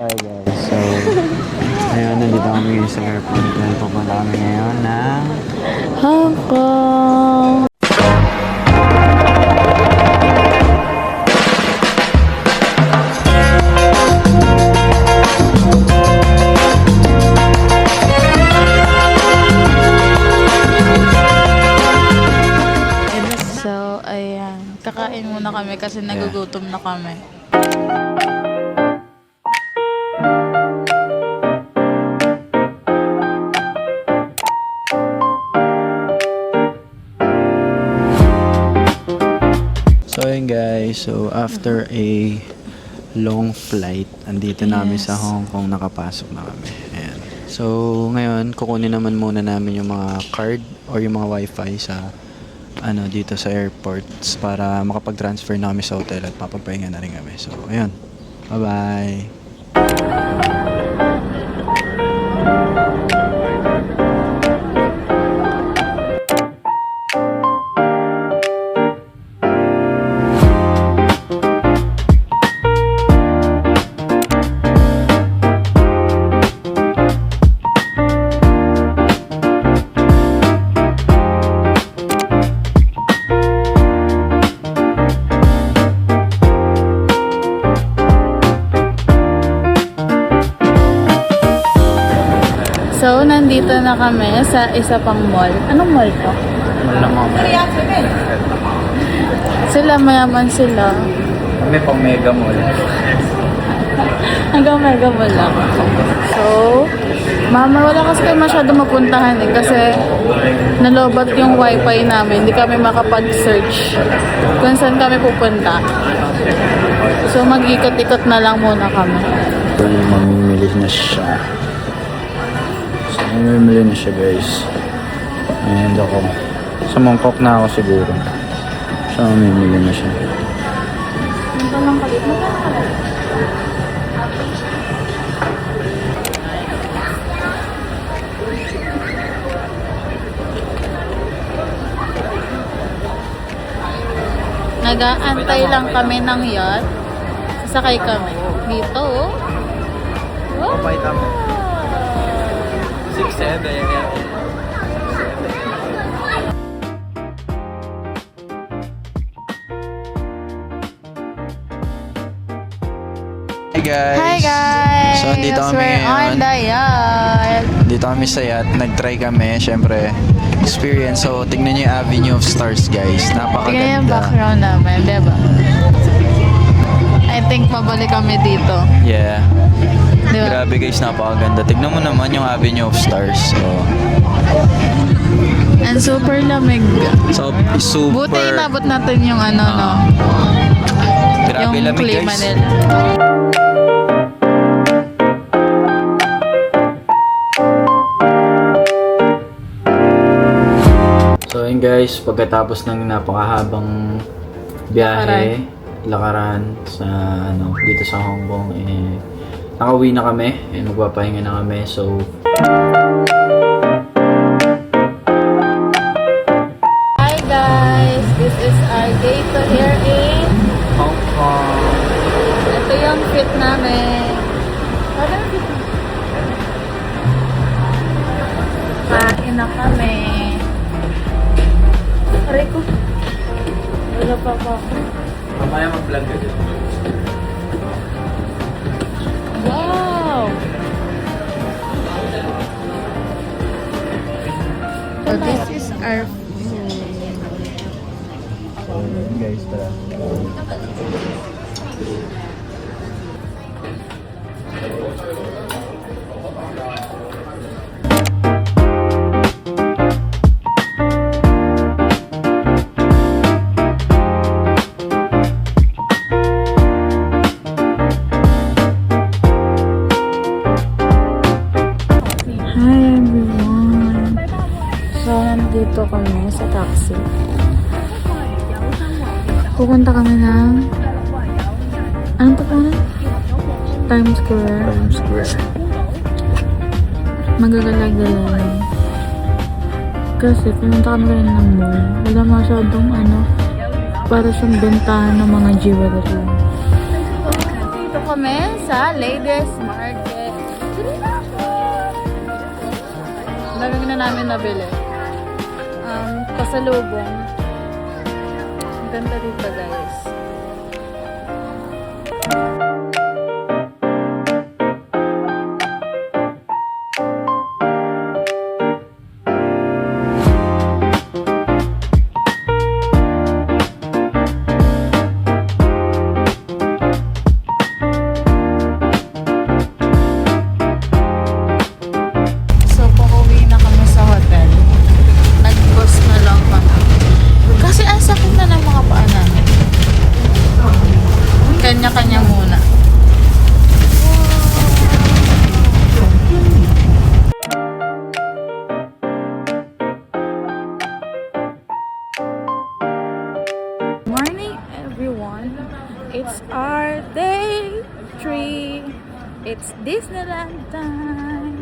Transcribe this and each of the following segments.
Hi guys, so ayun, nandito kami ngayon sa airport dahil pupunta kami ngayon ng Hong Kong. So, ayan. Kakain muna kami kasi nagugutom na kami. So ayun guys, so after a long flight, andito namin sa Hong Kong, nakapasok na kami. Ayan. So ngayon, kukunin naman muna namin yung mga card or yung mga wifi sa dito sa airports para makapag-transfer na kami sa hotel at papagpahinga na rin kami. So ayun, bye bye. So, nandito na kami sa isa pang mall. Anong mall to? Sila, mayaman sila. Kami pang mega mall. Hanggang mega mall lang. So, mama, wala kasi kayo masyado mapuntahan kasi nalobat yung wifi namin. Hindi kami makapag-search kung saan kami pupunta. So, mag-ikot-ikot na lang muna kami. So, mamimili na siya. So, mamimili na siya guys. Ayan ako. Sa Mongkok na ako siguro. So, mamimili na siya. Ito lang kalit. Nag-aantay lang kami ng yacht. Sasakay kami. Dito, oh. Wow. Papaita mo. 6-7 yan. Hi guys! Hi guys! So, andito kami We're ngayon. on the yacht. Dito kami sa yacht. Nag-try kami. Siyempre, experience. So, tignan nyo yung Avenue of Stars guys. Tingnan yung Napakaganda. background namin, diba? I think mabalik kami dito. Yeah. Diba? Grabe guys, napakaganda. Tignan mo naman yung Avenue of Stars. So, And super lamig. super. Buti inabot natin yung no? Grabe Yung lamig klima guys. nila. So yun guys, pagkatapos ng napakahabang biyahe, lakaran sa dito sa Hong Kong, nakauwi na kami, magpapahinga na kami. So Hi guys! This is our day to here in Hong Kong. ito yung fit namin. Ano yung fit namin? Kain na kami. Aray ko. Wala pa pa. Mamaya mag-vlog ka dito. Wow! So this is our food. So yun guys, tara. Hi everyone! So, nandito kami sa taxi. Pupunta kami ng anong to po? Times Square. Times Square. Magagala-gala lang. Kasi pumunta kami rin ng mall. Wala masyadong para siyang bentahan ng mga jewelry. Dito kami sa Ladies Mart. market. Ang daming na namin nabili. Pasalubong. Ang ganda dito, guys. So, pauwi na kami sa hotel. Nag-bus na lang kami. Kasi ang sakit na ng mga paa namin. Kanya-kanya muna. Morning, everyone. It's our day 3. It's Disneyland time.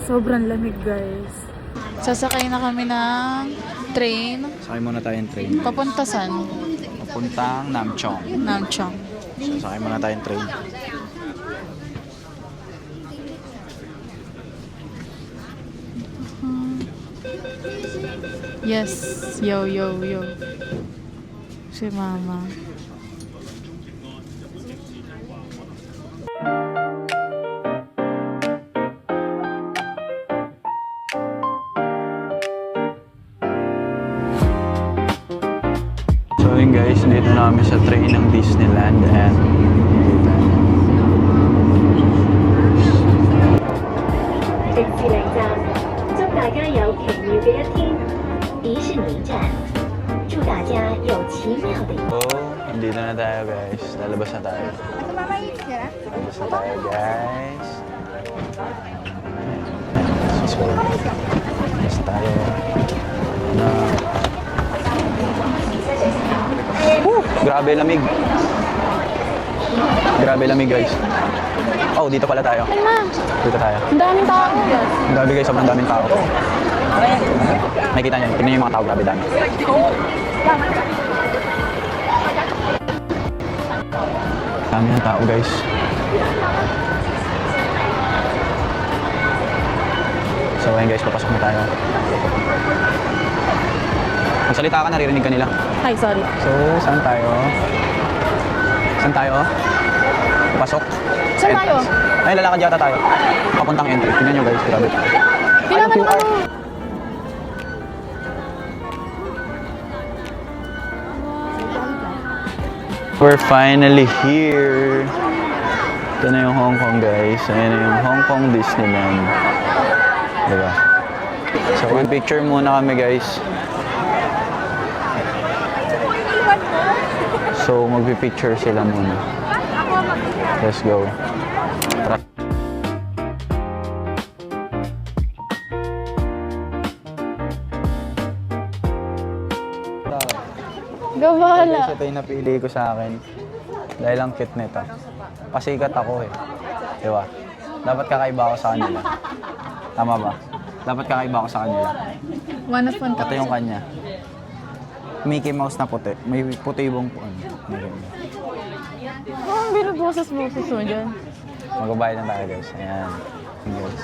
Sobrang lamig, guys. Sasakay na kami ng train. Sakay muna tayong train. Papunta saan? Papuntang Namchong. Namchong. So, sakay muna tayong train. Yes. Yo, yo, yo. Si Mama. So yun guys, dito na kami sa train ng Disneyland and 这次嚟站，祝大家有奇妙嘅一天。迪士尼站，祝大家有奇妙的一天。 oh, dito na tayo guys. Lalabas na tayo. Lalabas na tayo guys. So, lalabas tayo. Na... Grabe lamig. Grabe lamig guys. Oh, dito pala tayo. Dito tayo. Ang daming tao. Grabe guys, sobrang daming tao. Nakikita niyo, tingnan niyo yung mga tao, grabe dami. Dami ng tao guys. So ayun guys, papasok na tayo. Magsalita ka, naririnig ka nila. Hi, sorry. So, saan tayo? Saan tayo? Pasok? Saan tayo? Ay, lalakad yata tayo. Papuntang entry. Tingnan nyo guys, grabe. Kailangan QR. mo. We're finally here. Ito na yung Hong Kong guys. Ayan na yung Hong Kong Disneyland. Diba? So, mag-picture muna kami guys. So, mag-picture sila muna. Let's go. Tara. Gabala. Ito yung napili ko sa akin. Dahil ang cute nito. Pasikat ako eh. Diba? Dapat kakaiba ako sa kanila. Tama ba? Dapat kakaiba ako sa kanila. One of one Ito yung kanya. Mickey Mouse na puti. May puti yung ang binuboses-boses mo dyan. Magbabayad na tayo guys. Ayan. Guys.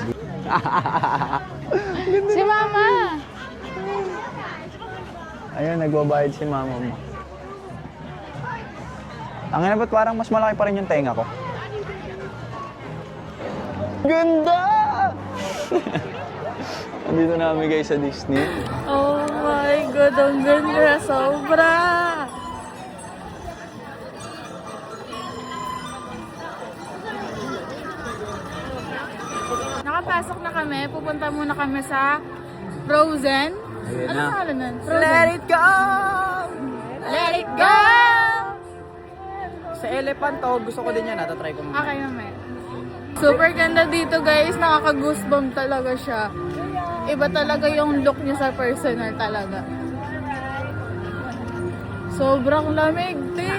Si Mama! Ayun, nagbabayad si mama mo. Ang ina, ba't parang mas malaki pa rin yung tenga ko? Ganda! Andito na kami guys sa Disney. Oh my God, ang ganda. Sobra! Nakapasok na kami. Pupunta muna kami sa Frozen. Ayun Ano na. pangalan nun? Frozen. Let it go! Let it go! Sa elephant to, gusto ko din yan. Natatry ko muna. Okay, mamaya. Super ganda dito guys. Nakaka-goosebump talaga siya. Iba talaga yung look niya sa personal talaga. Sobrang lamig, te.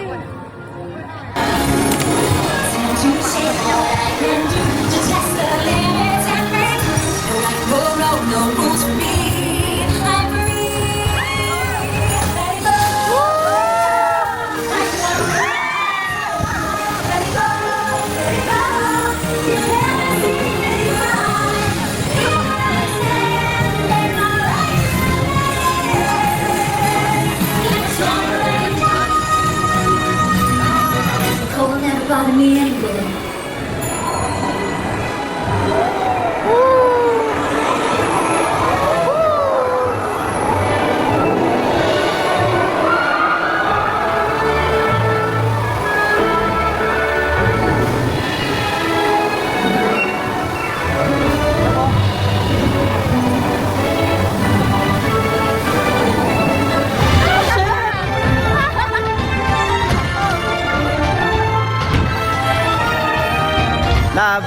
Love!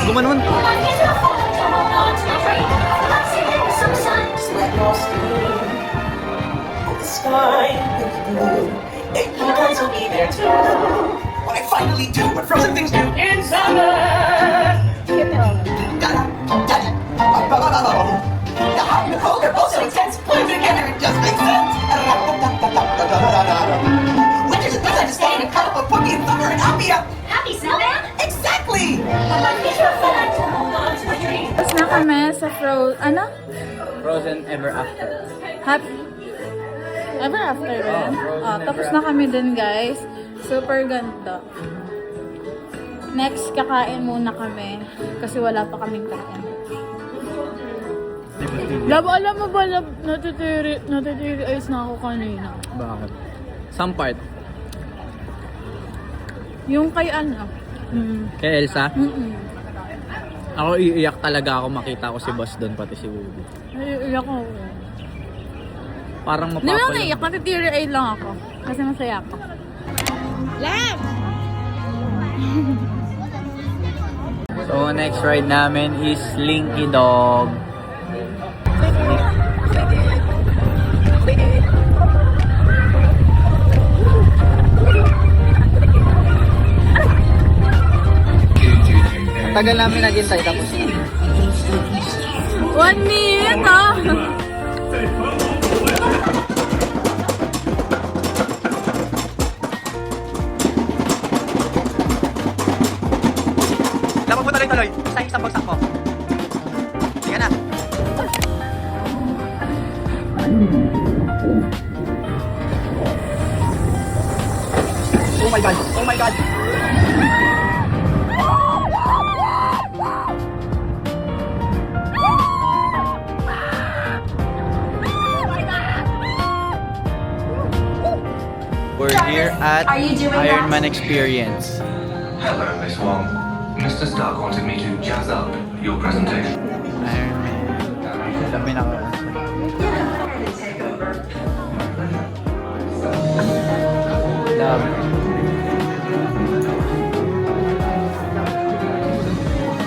Gumanon! When I finally do what frozen things do in summer. The hot and the cold are both so intense. Put them together, it just makes sense. Winter's a good time to stay in a cuddle, but put me in thunder and I'll be up. Happy snowman? Exactly. Tapos na kami sa Frozen Ever After. Happy Ever After rin. Tapos na kami dun, guys. Super ganda. Next, kakain muna kami. Kasi wala pa kaming kain. Lab, alam mo ba, lab, natitiri eyes na ako kanina. Bakit? Some part. Yung kay ano? Kay Elsa? Mm-mm. Ako iiyak talaga ako makita ko si Boss doon, pati si Woody. Ay, iyak ako. Parang Hindi mo mapapalag. naiyak, natitiri eye lang ako. Kasi masaya ako. Lab! So, next ride namin is Slinky Dog. Tagal namin naghintay tapos 1 minute, ah! Dapat mo tuloy-tuloy. Isa bagsak mo. Sige na. Oh my God! Oh my God! We're here at Ironman Experience. Hello, Miss Wong. Mr. Stark wanted me to jazz up your presentation. Ironman. Alam mo na ako. Love.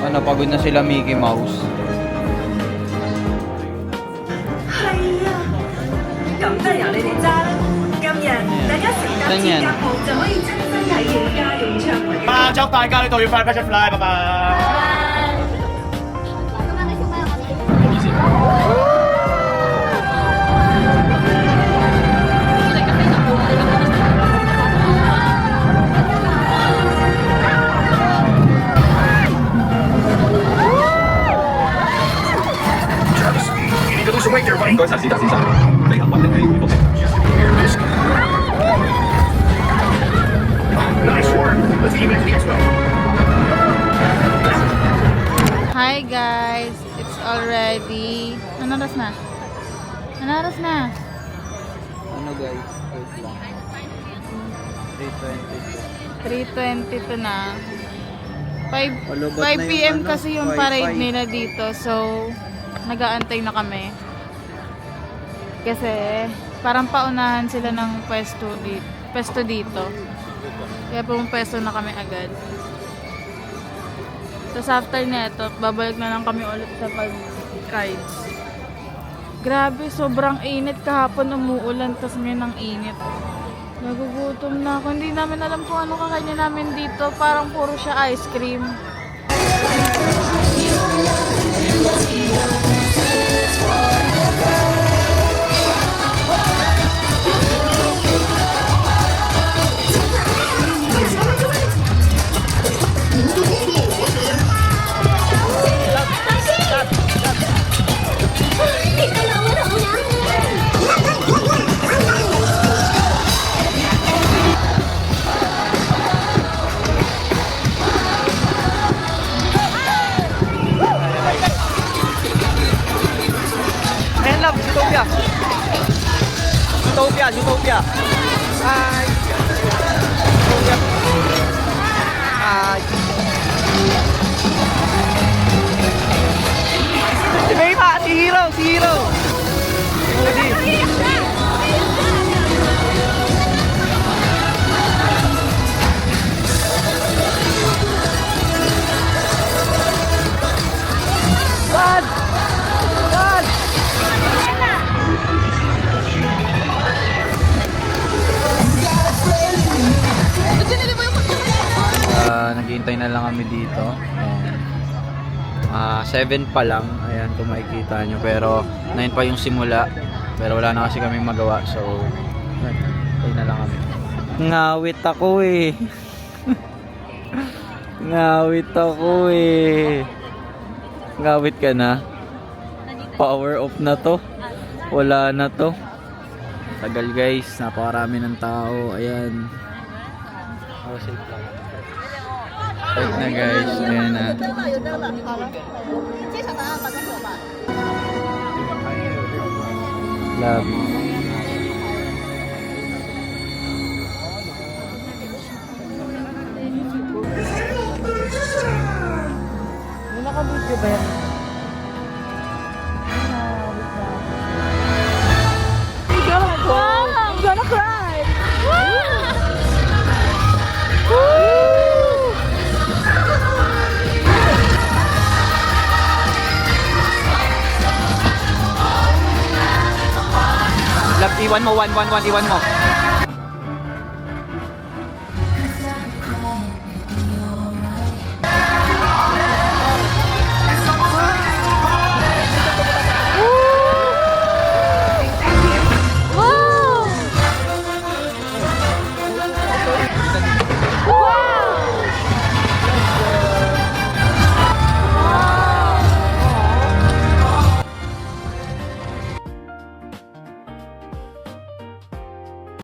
Ano, pagod na sila Mickey Mouse. 咁得由你哋揸啦！今日大家乘搭自駕號就可以親身體驗家用暢遊嘅。祝大家呢度要快 Butterfly，拜拜。 You need to lose some weight there, buddy. 唔該曬，先生。你行運定係回復正常？Nice work. Let's keep it to the expo. Hi guys! It's already... Ano oras na? Ano oras na? Ano guys? Wait lang. 3:22. 3:22 na. 5 Palubot na yung PM ano, kasi yung Wi-Fi. parade nila dito. So, nag-aantay na kami. Kasi, parang paunahan sila ng pwesto dito. Kaya pumapwesto na kami agad. Tapos after neto, babalik na lang kami ulit sa pag-rides. Grabe, sobrang init kahapon, umuulan, tapos ngayon ang init. Nagugutom na ako. Hindi namin alam kung ano kakainin namin dito. Parang puro siya ice cream. Zootopia. Zootopia, Zootopia. Hi. Zootopia. Hi. Si Mayma, si Hero, si Hero. Woody. Run! Run! Naghihintay na lang kami dito. 7 pa lang. Ayan, kung makikita nyo. Pero 9 pa yung simula. Pero wala na kasi kaming magawa. So, hintay na lang kami. Ngawit ako eh. Ngawit ako eh. Ngawit ka na. Power off na to. Wala na to. Tagal guys. Napakarami ng tao. Ayan. Oh, safe lang. Safe na guys. Ayan na. Love you. Naka-video ba yan? I'm gonna cry! Love, iwan mo, 1-1-1, iwan mo.